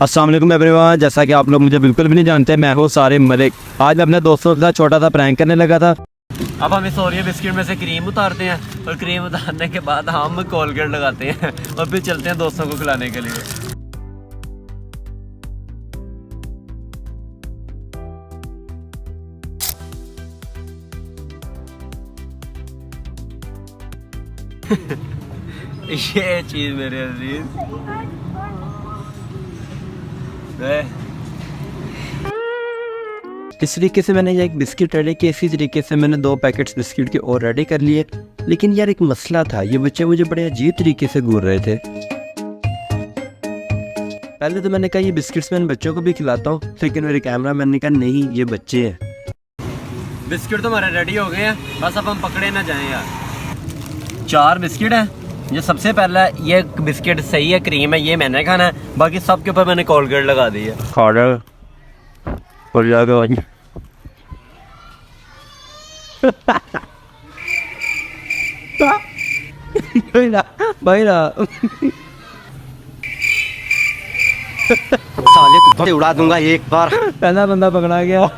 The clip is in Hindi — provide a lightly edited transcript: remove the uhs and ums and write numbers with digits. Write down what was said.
अस्सलाम वालेकुम एवरीवन। जैसा कि आप लोग मुझे बिल्कुल भी नहीं जानते, मैं हूँ सारिम मलिक। आज मैं अपने दोस्तों के साथ छोटा सा प्रैंक करने लगा था। अब हम इस ओरियो बिस्किट में से क्रीम उतारते हैं और क्रीम उतारने के बाद हम कोलगेट लगाते हैं और फिर चलते हैं दोस्तों को खिलाने के लिए। ये चीज मेरे अजीज इस तरीके से मैंने ये एक बिस्किट रेडी किया। इसी तरीके से मैंने 2 पैकेट्स बिस्किट के और रेडी कर लिए। लेकिन यार एक मसला था, ये बच्चे मुझे बड़े अजीब तरीके से घूर रहे थे। पहले तो मैंने कहा ये बिस्किट्स मैं इन बच्चों को भी खिलाता हूँ, लेकिन मेरे कैमरा मैन ने कहा नहीं, ये बच्चे हैं। बिस्किट तो हमारे रेडी हो गए हैं, बस अब हम पकड़े ना जाएं यार। 4 बिस्किट हैं। जो सबसे पहला ये बिस्किट सही है, क्रीम है, ये मैंने खाना है। बाकी सब के ऊपर मैंने कोलगेट लगा दी है। भाई ना साले कुत्ते उड़ा दूंगा एक बार। पहला बंदा पकड़ा गया।